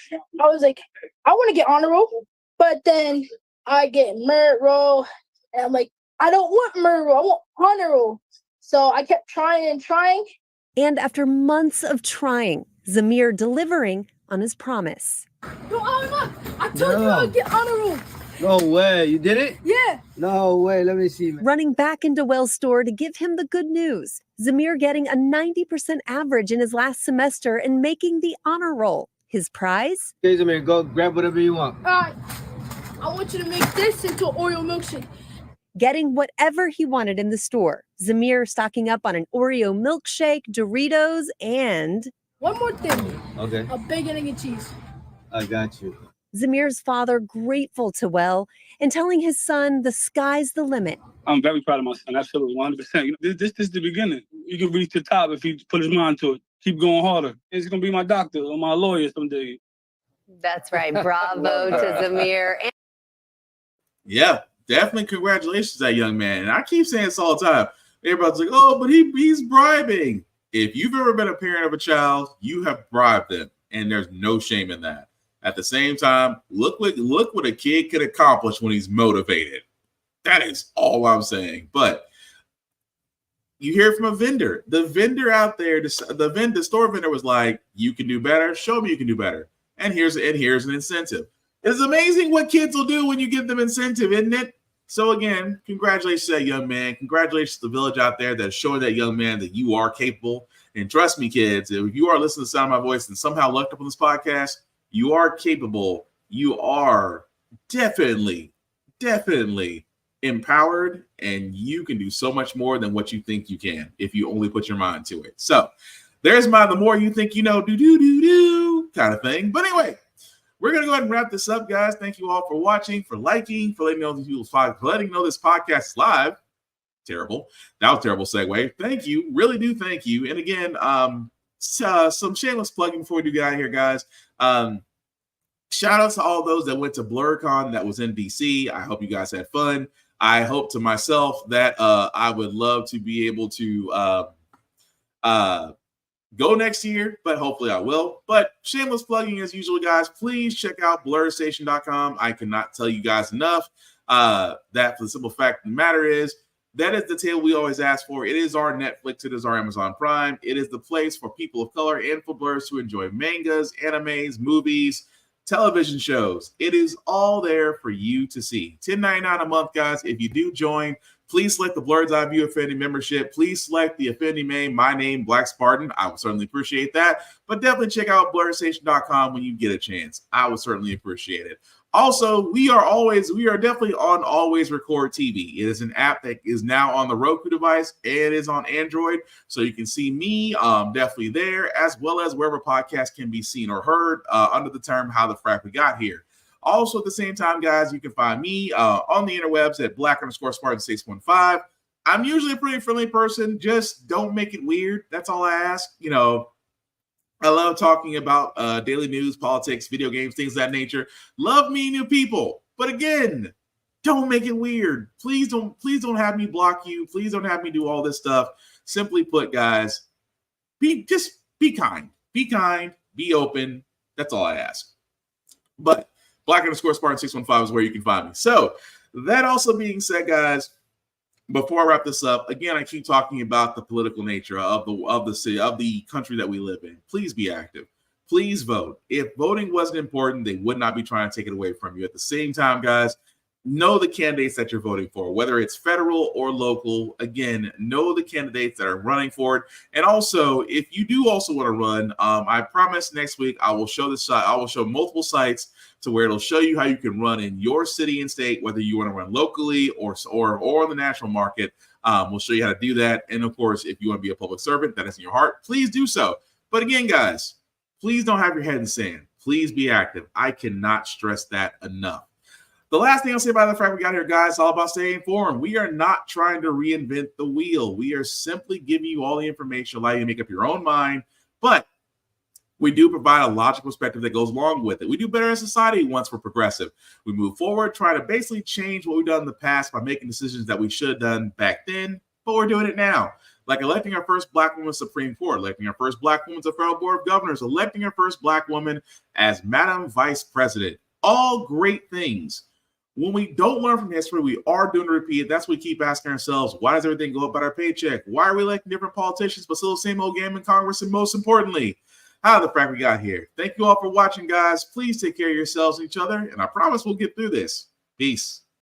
was like, I want to get honor roll. But then I get merit roll. And I'm like, I don't want merit roll. I want honor roll. So I kept trying and trying. And after months of trying, Zamir delivering on his promise. Yo, Alma, I told you I'd get honor roll. No way, you did it? Yeah. No way, let me see. Running back into Wael's store to give him the good news. Zamir getting a 90% average in his last semester and making the honor roll. His prize? Okay, Zamir, go grab whatever you want. All right, I want you to make this into an Oreo milkshake. Getting whatever he wanted in the store. Zamir stocking up on an Oreo milkshake, Doritos, and... one more thing. Okay. A bacon, egg, and cheese. I got you. Zamir's father grateful to Wael and telling his son the sky's the limit. I'm very proud of my son. Absolutely, 100%. This is the beginning. You can reach the top if he put his mind to it. Keep going harder. He's going to be my doctor or my lawyer someday. That's right. Bravo to Zamir. Yeah, definitely congratulations to that young man. And I keep saying this all the time. Everybody's like, oh, but he's bribing. If you've ever been a parent of a child, you have bribed them. And there's no shame in that. At the same time, look what a kid could accomplish when he's motivated. That is all I'm saying. But you hear from a vendor. The vendor out there, the store vendor was like, you can do better. Show me you can do better. And here's an incentive. It's amazing what kids will do when you give them incentive, isn't it? So again, congratulations to that young man. Congratulations to the village out there that's showing that young man that you are capable. And trust me, kids, if you are listening to the sound of my voice and somehow looked up on this podcast, you are capable. You are definitely empowered, and you can do so much more than what you think you can if you only put your mind to it. So there's the more you think you know, do kind of thing. But anyway, we're going to go ahead and wrap this up, guys. Thank you all for watching, for liking, for letting me know this podcast is live. Terrible. That was a terrible segue. Thank you. Really do thank you. And again, some shameless plugging before we do get out of here, guys. Shout out to all those that went to BlurCon that was in DC. I hope you guys had fun. I hope to myself that I would love to be able to go next year, but hopefully I will. But shameless plugging as usual, guys. Please check out blurstation.com. I cannot tell you guys enough that for the simple fact of the matter is that is the tale we always ask for. It is our Netflix. It is our Amazon Prime. It is the place for people of color and for blurs to enjoy mangas, animes, movies, television shows. It is all there for you to see. $10.99 a month, guys. If you do join, please select the Blurred's Eye View Affinity membership. Please select the affinity name, my name, Black Spartan. I would certainly appreciate that. But definitely check out blurstation.com when you get a chance. I would certainly appreciate it. Also, we are definitely on Always Record TV. It is an app that is now on the Roku device and is on Android. So you can see me definitely there, as well as wherever podcasts can be seen or heard under the term How the Frack We Got Here. Also, at the same time, guys, you can find me on the interwebs at Black_Spartan615. I'm usually a pretty friendly person. Just don't make it weird. That's all I ask. You know, I love talking about daily news, politics, video games, things of that nature. Love meeting new people. But again, don't make it weird. Please don't have me block you. Please don't have me do all this stuff. Simply put, guys, be kind. Be kind. Be open. That's all I ask. But Black_Spartan615 is where you can find me. So that also being said, guys, before I wrap this up, again, I keep talking about the political nature of the city, of the country that we live in. Please be active. Please vote. If voting wasn't important, they would not be trying to take it away from you. At the same time, guys, know the candidates that you're voting for, whether it's federal or local. Again, know the candidates that are running for it. And also, if you do also want to run, I promise next week I will show multiple sites to where it'll show you how you can run in your city and state, whether you want to run locally or in the national market. We'll show you how to do that. And of course, if you want to be a public servant, that is in your heart, please do so. But again, guys, please don't have your head in sand. Please be active. I cannot stress that enough. The last thing I'll say about the Frack We Got Here, guys, is all about staying informed. We are not trying to reinvent the wheel. We are simply giving you all the information, allow you to make up your own mind. But we do provide a logical perspective that goes along with it. We do better in society once we're progressive. We move forward, try to basically change what we've done in the past by making decisions that we should have done back then, but we're doing it now. Like electing our first Black woman Supreme Court, electing our first Black woman to the Federal Board of Governors, electing our first Black woman as Madam Vice President. All great things. When we don't learn from history, we are doing to repeat it. That's what we keep asking ourselves. Why does everything go up at our paycheck? Why are we electing different politicians, but still the same old game in Congress? And most importantly, how the Frack We Got Here. Thank you all for watching, guys. Please take care of yourselves and each other. And I promise we'll get through this. Peace.